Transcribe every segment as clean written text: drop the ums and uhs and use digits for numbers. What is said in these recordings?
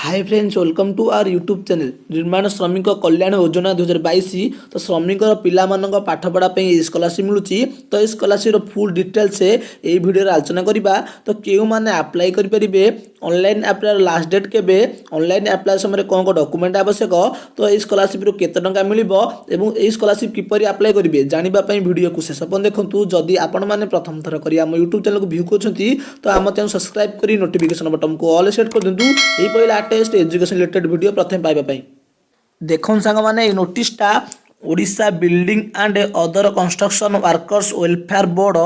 Hi friends welcome to our YouTube channel निर्माण श्रमिक कल्याण योजना 2022। तो श्रमिक पिला पाठपढ़ा स्कॉलरशिप मिलूँ। तो ये स्कॉलरशिप फुल डिटेल्स ये वीडियो आलोचना करवा। तो क्यों मैंने अप्लाई करेंगे, ऑनलाइन अप्लाई लास्ट डेट केबे, ऑनलाइन अप्लाई समय कौन कौन डॉक्यूमेंट आवश्यक, तो ये स्कॉलरशिप केते टंका मिलिबो एवं ये स्कॉलरशिप किपरि अप्लाई करेंगे जानापी वीडियो को शेष पर्यंत देखूँ। जदि आपण मैंने प्रथम थर कर यूट्यूब चैनल को व्यू करते तो आम चैनल सब्सक्राइब कर नोटिफिकेशन बटन को ऑल सेट कर दिंतु। यही पहला लेटेस्ट एजुकेशन रिलेटेड वीडियो प्रथम पाइबा। देखो सांग मैंने नोटिसटा Odisha building and other construction workers welfare board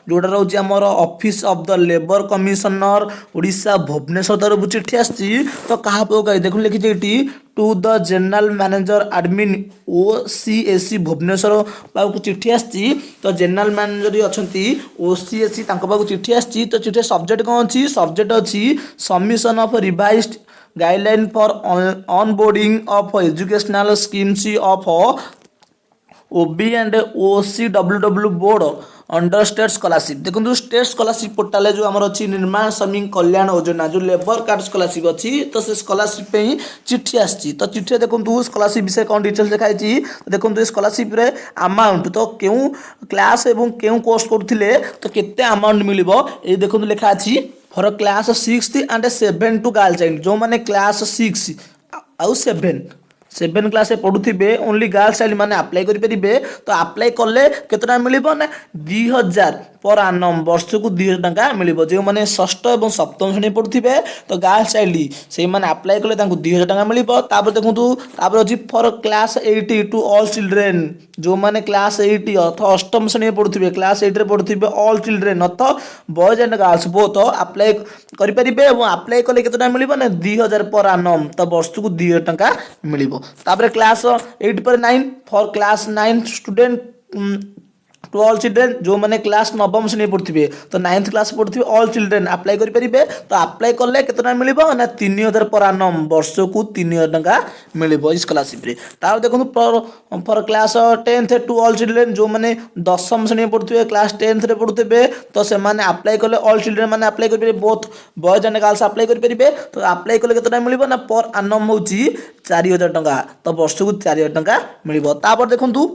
जोटा रोज आमर office of the labour commissioner Odisha Bhubaneswar तरफ चिठी आसी। तो क्या पकाई देखो लिखी ये to the general manager admin OCAC Bhubaneswar पाक चिठी आसी। तो जनरल मैनेजर अच्छा OCAC पाक चिठी आसी। तो चिठी सब्जेक्ट कौन अच्छी, सब्जेक्ट अच्छी submission of revised guideline for onboarding of educational schemes of OB and OCWW board under state scholarship. देखो स्टेट स्कॉलरशिप पोर्टाल जो आम अच्छी निर्माण श्रमिक कल्याण योजना जो लेबर कार्ड स्कॉलरशिप अच्छी। तो से स्कॉलरशिप चिठी आसी। तो चिठी देखो स्कॉलरशिप विषय कौन डिटेल्स देखाई। देखो स्कॉलरशिप रे अमाउंट तो क्यों क्लास एवं क्यों कोर्स करथिले तो केते अमाउंट मिलिबो ए देखो लिखा अछि for class 6 and 7 to girl child. जो माने क्लास 6 आउ 7 क्लास पढ़ुवे ओनली गर्ल्स चाइल्ड मैंने अप्लाई करेंगे। तो अप्लाई कले केतना मिलिबो ना 2000 पर आनम वर्ष को 2000 टंका मिलिबो। जो माने षष्ठ और सप्तम श्रेणी पढ़ुवे तो गर्ल्स चाइल्ड से माने अप्लाई कले 2000 टंका मिलिबो। तापर देखु तापर अछि for class 8 to all children. जो माने क्लास 8 अथवा अष्टम श्रेणी पढ़ुवे क्लास 8 रे पढ़ुवे ऑल चिल्ड्रेन अथवा boys and girls both apply करेंगे। और अप्लाई कले केतना मिलिबो ना 2000 पर आनम तो वर्ष को 2000 टंका मिलिबो। तापर क्लास 8 पर 9 for class 9 student to all children. जो मैंने क्लास नवम श्रेणी पढ़ुवे तो 9th क्लास पढ़ुवे ऑल चिल्ड्रेन अप्लाई करेंगे। तो अप्लाई कले केतना मिलिबो ना 3000 पर आनम वर्ष को 3000 टंका मिलिबो स्कॉलरशिप रे। तापर देखो for class 10th to all children. जो मैंने दशम श्रेणी पढ़ुवे क्लास 10th रे पढ़ुवे तो से माने अप्लाई कले ऑल चिल्ड्रेन माने अप्लाई करेंगे both boys and girls apply करेंगे। तो अप्लाई कले केतना मिलिबो ना पर आनम होची 4000 टंका तो वर्ष को 4000 टंका मिलिबो। तापर देखो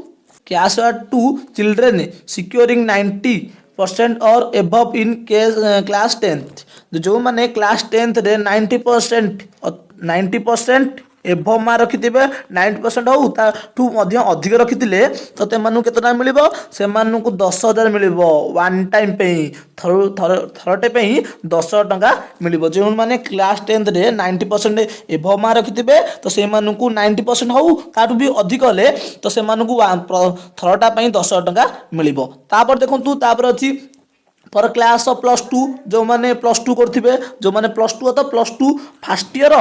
कैश टू चिल्ड्रेन सिक्योरिंग 90% और एबव इन क्लास 10th। जो मैंने क्लास 10th रे 90% एबव मार्क रखिथिबे 90% हो ताठू अधिक रखिथिले तो तेमानु केतना मिलिबो से मानु 10,000 मिलिबो वन टाइम पे थरटे पे 10,000 टंका मिलिबो। जो माने क्लास 10th रे 90% एबव मार्क रखिथिबे तो से मानु 90% हो ताठू भी अधिक ले तो से मानु थरटा पे 10,000 टंका मिलिबो। तापर देखंतु तापर अछि फॉर क्लास +2। जो माने +2 करथिबे जो माने +2 अथवा +2 फर्स्ट ईयर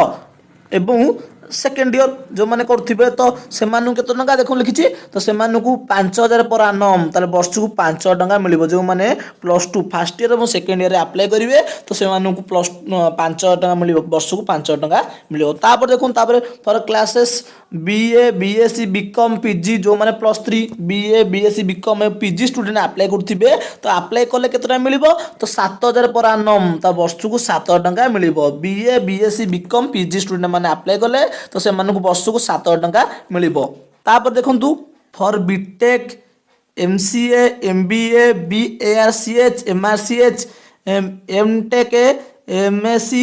एवं सेकेंड ईयर जो मैंने करेंगे तो से केत टंका देखो लिखी तो से 5,000 पर आनम ताले वर्ष को 5,000 टंका मिलिबो। जो मैंने +2 फर्स्ट ईयर और सेकेंड ईयर अप्लाई करेंगे तो से 5,000 टंका मिलिबो वर्ष को 5,000 टंका मिलिबो। तापर देखो तापर for classes BA BSc BCom PG जो मैंने +3 BA BSc BCom PG student apply करेंगे तो अप्लाई कले केतना मिलिबो तो 7,000 पर आनम ता वर्ष को 7,000 टंका मिलिबो। BA BSc BCom PG student मैंने अप्लाई कले तो से वर्ष को 7,000 टंका मिलिबो। तापर देखंतु for B.tech MCA MBA BARCH MRCH M.tech MSc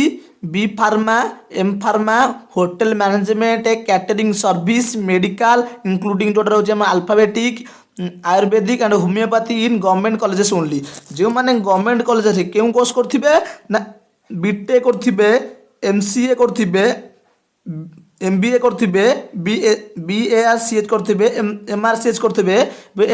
B pharma M pharma hotel management catering service medical including जो रोज allopathic ayurvedic and homeopathy in government colleges only. जो माने गवर्नमेंट कॉलेज क्यों कोर्स करथिबे ना B.tech करथिबे MCA करथिबे MBA करथिबे BARCH करथिबे MRCH करथिबे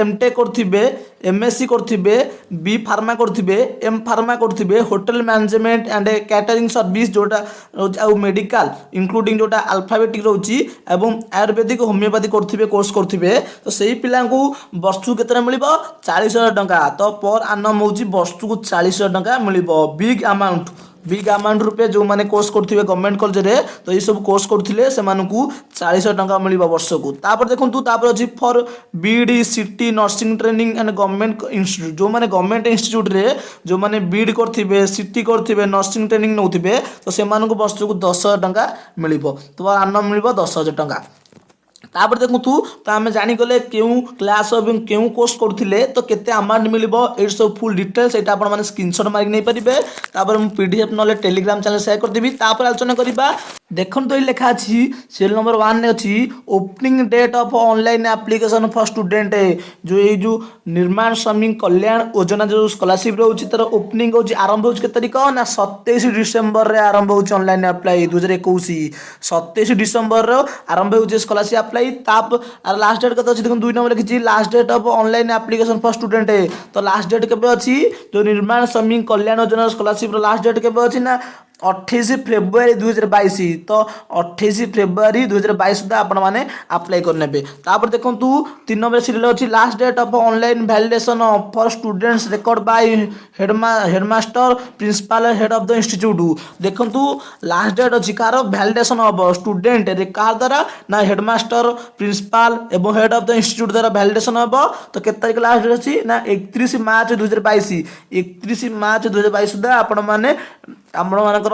M.tech करथिबे MSc करथिबे B फार्मा करथिबे M फार्मा करथिबे hotel management and catering service जोटा आ मेडिकल इंक्लूडिंग जोटा अल्फाबेटिक रोची एवं आयुर्वेदिक होमियोपैथी करथिबे कोर्स करथिबे तो सही पिला को वर्ष को केतना मिलिबो 40,000 टंका। तो पर आनम होची वर्ष को 40,000 टंका मिलिबो बिग अमाउंट बिग अमाउंट रुपये जो मैंने कोर्स करते गवर्नमेंट कॉलेज रे तो ये सब कोर्स करते से 40,000 टंका मिल वर्ष को। तापर देखूँ तापर अच्छी फॉर बीडी सिटी nursing training and government institute जो मैंने गवर्नमेंट इंस्टीट्यूट रे जो मैंने बीडी करते सिटी करते नर्सिंग ट्रेनिंग नौथे तो से वर्ष को 10,000 टंका मिल तो आन मिल 10,000 टंका। तापर देखूँ तो आम जानीगले क्यों क्लास और क्यों कोर्स करते तो केते अमाउंट मिल ये सब फुल डिटेल्स यहाँ आप स्क्रीनशॉट मारिक नहीं पारे। तापर मुझे पीडीएफ ना टेलीग्राम चैनल शेयर करदेवी। तापर आलोचना करवा देखो तो ये लिखा अच्छी सीरियल नंबर 1 ने अच्छी opening date of online application for student जो ये जो निर्माण श्रमिक कल्याण योजना जो स्कॉलरशिप रोचे तार ओपनिंग हो आरंभ हो तारीख ना 27 डिसेम्बर रे आरंभ हो ऑनलाइन अप्लाई 2021 27 डिसेम्बर आरंभ हो स्कॉलरशिप अप्लाई। ताप लास्ट डेट कत देखो 2 नंबर लिखी last date of online application for student तो लास्ट डेट केबे अच्छी जो निर्माण श्रमिक Kalyan Yojana scholarship last date केबे अच्छी ना 28 फेब्रुआरी 2022 तो 28 फेब्रुआरी 2022 सुधा आपण माने अप्लाई करने। तापर देखो 3 नंबर सीरियल अच्छी last date of online validation for students record by headmaster principal head of the institute. देखो लास्ट डेट अच्छी कार वैलिडेशन हम स्टूडेंट कार द्वारा ना हेडमास्टर प्रिंसिपल एवं हेड ऑफ द इंस्टीट्यूट द्वारा वैलिडेशन हम तो के तारीख लास्ट डेट अच्छी ना 31 मार्च 2022 31 मार्च 2022 सुधा आपण माने आपण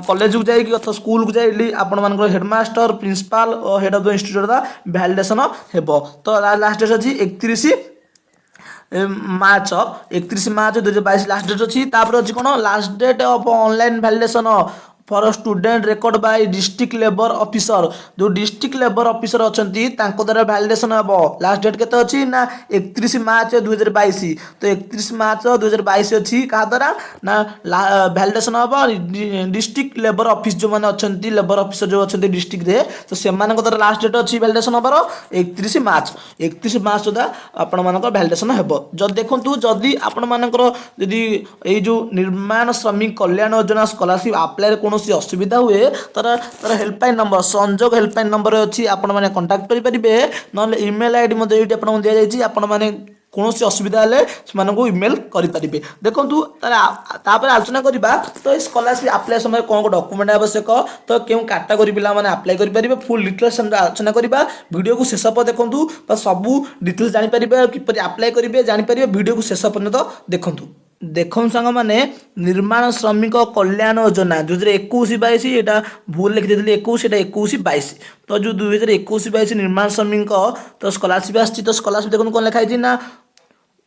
कॉलेज को जाइए अथवा स्कूल को जाइए आपण मानकर हेडमास्टर प्रिंसिपल और हेड ऑफ द इंस्टीट्यूट का वैलिडेशन हेबो। तो लास्ट डेट अच्छी 31 मार्च 2022 लास्ट डेट अच्छी। तापर अच्छी कौन last date of online validation for student record by district labour officer जो डिस्ट्रिक्ट लेबर ऑफिसर अच्छा द्वारा वैलिडेशन हम लास्ट डेट केते अच्छी ना 31 मार्च 2022 तो 31 मार्च 2022 अच्छी क्या द्वारा ना वैलिडेशन हम डिस्ट्रिक्ट लेबर ऑफिस जो मैंने अच्छा लेबर ऑफिसर जो अच्छा डिस्ट्रिक्ट रे तो से द्वारा लास्ट डेट अच्छी वैलिडेशन हबार 31 मार्च सुधा आपण मानक वैलिडेशन हेबो। जब देखंतु जदि आपण मानकर जदि ए जो निर्माण श्रमिक कल्याण योजना स्कॉलरशिप अप्लाई कौन असुविधा हुए तार हेल्पलाइन नंबर संजोग हेल्पलाइन नंबर अच्छी आपण माने कांटेक्ट करेंगे ना इमेल आईडी दि जाइए आपण माने कौन असुविधा हेल्ले से इमेल करेंगे। देखो तापर आलोचना करवा तो स्कॉलरशिप अप्लाई समय कौन डॉक्यूमेंट आवश्यक तो क्यों कैटेगरी पिला माने अप्लाई करेंगे फुल डिटेल्स आलोचना करवा वीडियो को शेष पर देखूँ सबू डिटेल्स जानीपर किपर अप्लाई करेंगे जानीपर वीडियो को शेष पर्यंत देखूँ। देखो सांग मैंने निर्माण श्रमिक कल्याण योजना 2021-22 यहाँ भूल लिखी 21-22 तो जो 2021-22 निर्माण श्रमिक तो स्कॉलरशिप आसी तो स्कॉलरशिप देखो कौन लिखाई ना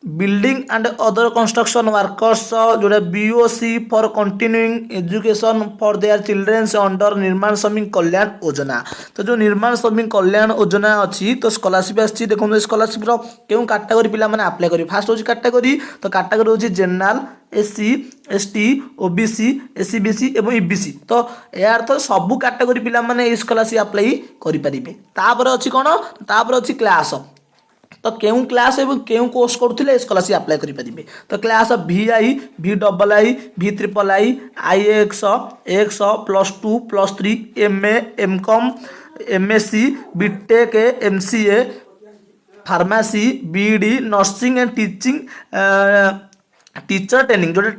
building and other construction workers जोड़ा BOC for continuing education for their childrens under निर्माण श्रमिक कल्याण योजना। तो जो निर्माण श्रमिक कल्याण योजना अच्छी तो स्कॉलरशिप आसी देखो स्कॉलरशिप क्यों कैटेगरी पिला माने अप्लाई करी फास्ट हो कैटेगरी तो कैटेगरी होची general SC ST OBC SEBC एवं ईबीसी तो यार तो सबू कैटेगरी पिला माने स्कॉलरशिप अप्लाई करि परिबे। तापर अच्छी कौन तापर अच्छी क्लास तो क्यों क्लास एवं क्यों कोर्स करते स्कॉलरशिप अप्लाई करेंगे तो class VIII VIII VIII IAX AX +2 +3 MA MCOM MSc B.tech MCA pharmacy BD nursing and teacher training जो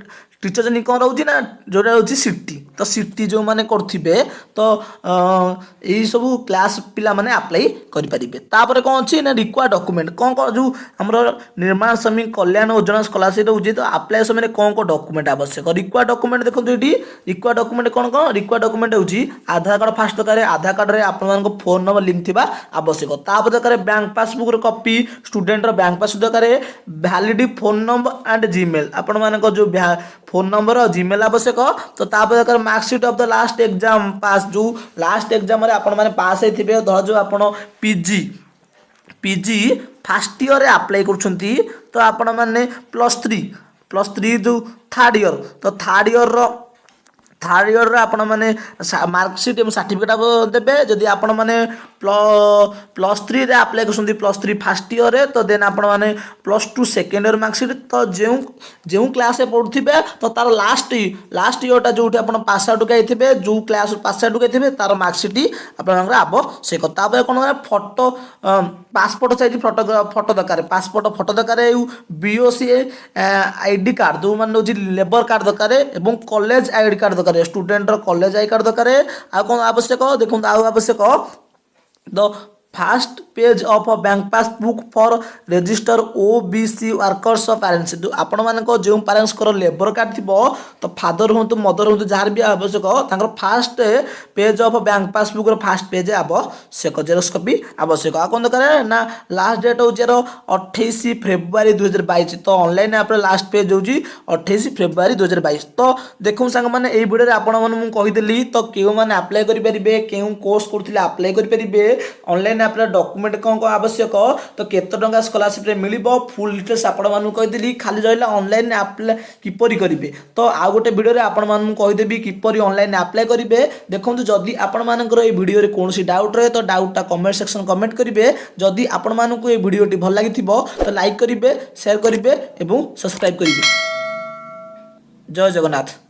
टीचर ट्रेनिंग कौन रोचे ना जोटा रोचे सिटी तो सिटी जो मैंने करथिबे तो यही सब क्लास पिला माने अप्लाई करि परिबे। तापर कौन अच्छी ना रिक्वायर्ड डॉक्यूमेंट कौन कौन जो हमरो निर्माण श्रमिक कल्याण योजना स्कॉलरशिप रोचे तो अप्लाई समय कौन कौन डॉक्यूमेंट आवश्यक रिक्वायर्ड डॉक्यूमेंट देखो ये रिक्वायर्ड डॉक्यूमेंट कौन कौन रिक्वायर्ड डॉक्यूमेंट होची आधार कार्ड फास्ट दरकार आधार कार्ड रे आपण मानको फोन नंबर लिंक थिबा आवश्यक। तापर दरकार बैंक पासबुक रो कॉपी स्टूडेंट रो बैंक पासबुक दरकार valid phone number and Gmail आपण मानको जो फोन नंबर और जीमेल आवश्यक। तो तापर दरकार marksheet of the last exam पास जो लास्ट एग्जाम रे आपण माने पास हेथिबे धर जो आपण पीजी फर्स्ट ईयर रे अप्लाई करछंती तो आपण माने +3 जो थर्ड ईयर तो थर्ड থার্ড ইୟର୍ରେ ଆପଣମାନେ ମାର୍କସିଟ୍ ଏବଂ ସାର୍ଟିଫିକେଟ୍ ଦେବେ। ଯଦି ଆପଣମାନେ ପ୍ଲସ୍ ଥ୍ରୀରେ ଆପ୍ଲାଏ କରୁଛନ୍ତି ପ୍ଲସ୍ ଥ୍ରୀ ଫାର୍ଷ୍ଟ ଇୟର୍ରେ ତ ଦେନ୍ ଆପଣମାନେ plus two second year marksheet ତ ଯେଉଁ କ୍ଲାସ୍ରେ ପଢ଼ୁଥିବେ ତ ତାର ଲାଷ୍ଟ ଇୟର୍ଟା ଯେଉଁଠି ଆପଣ ପାସ୍ ଆଉଟ୍ ହେଇଥିବେ ଯେଉଁ କ୍ଲାସ୍ରୁ ପାସ୍ ଆଉଟ୍ ହେଇଥିବେ ତାର ମାର୍କସିଟ୍ ଆପଣଙ୍କର ଆବଶ୍ୟକ। ତାପରେ କ'ଣ ଫଟୋ ପାସପୋର୍ଟ ସାଇଜ୍ ଫଟୋ ଦରକାର, ପାସପୋର୍ଟ ଫଟୋ ଦରକାର, BOC ID କାର୍ଡ଼ ଯେଉଁମାନେ ହେଉଛି ଲେବର କାର୍ଡ଼ ଦରକାର ଏବଂ କଲେଜ ID କାର୍ଡ଼ ଦରକାର, ଷ୍ଟୁଡେଣ୍ଟର କଲେଜ ID କାର୍ଡ଼ ଦରକାର। ଆଉ କ'ଣ ଆବଶ୍ୟକ ଦେଖନ୍ତୁ, ଆଉ ଆବଶ୍ୟକ ଦ first page of bank passbook for register OBC workers parents. ଆପଣମାନଙ୍କ ଯେଉଁ ପ୍ୟାରେଣ୍ଟସ୍ଙ୍କର ଲେବର କାର୍ଡ଼ ଥିବ ତ ଫାଦର ହୁଅନ୍ତୁ ମଦର ହୁଅନ୍ତୁ ଯାହାର ବି ଆବଶ୍ୟକ ତାଙ୍କର ଫାର୍ଷ୍ଟ ପେଜ୍ ଅଫ୍ ବ୍ୟାଙ୍କ ପାସବୁକ୍ର ଫାର୍ଷ୍ଟ ପେଜ୍ ଆବଶ୍ୟକ, ଜେରକ୍ସ କପି ଆବଶ୍ୟକ। ଆଉ କ'ଣ ଦରକାର ନା ଲାଷ୍ଟ ଡେଟ୍ ହେଉଛି 28 ଫେବୃଆରୀ 2022। ତ ଅନଲାଇନ୍ ଆପ୍ରେ ଲାଷ୍ଟ ପେଜ୍ ହେଉଛି 28 ଫେବୃଆରୀ 2022। ତ ଦେଖନ୍ତୁ ସାଙ୍ଗମାନେ ଏଇ ଭିଡ଼ିଓରେ ଆପଣମାନଙ୍କୁ ମୁଁ କହିଦେଲି ତ କେଉଁମାନେ ଆପ୍ଲାଏ କରିପାରିବେ, କେଉଁ କୋର୍ସ କରୁଥିଲେ ଆପ୍ଲାଏ କରିପାରିବେ, ଅନଲାଇନ୍ ଆପ୍ରେ ଡକୁମେଣ୍ଟ କ'ଣ କ'ଣ ଆବଶ୍ୟକ, ତ କେତେ ଟଙ୍କା ସ୍କଲାରସିପ୍ରେ ମିଳିବ, ଫୁଲ୍ ଡିଟେଲ୍ସ ଆପଣମାନଙ୍କୁ କହିଦେଲି। ଖାଲି ରହିଲା ଅନଲାଇନ୍ ଆପ୍ଲାଏ କିପରି କରିବେ। ତ ଆଉ ଗୋଟେ ଭିଡ଼ିଓରେ ଆପଣମାନଙ୍କୁ କହିଦେବି କିପରି ଅନଲାଇନ୍ ଆପ୍ଲାଏ କରିବେ। ଦେଖନ୍ତୁ ଯଦି ଆପଣମାନଙ୍କର এই ଭିଡ଼ିଓରେ କୌଣସି ଡାଉଟ୍ ରହେ ତ ଡାଉଟ୍ଟା କମେଣ୍ଟ ସେକ୍ସନ୍ କମେଣ୍ଟ କରିବେ। ଯଦି ଆପଣମାନଙ୍କୁ এই ଭିଡ଼ିଓଟି ଭଲ ଲାଗିଥିବ ତ ଲାଇକ୍ କରିବେ, ସେୟାର କରିବେ ଏବଂ ସବସ୍କ୍ରାଇବ୍ କରିବେ। ଜୟ ଜଗନ୍ନାଥ।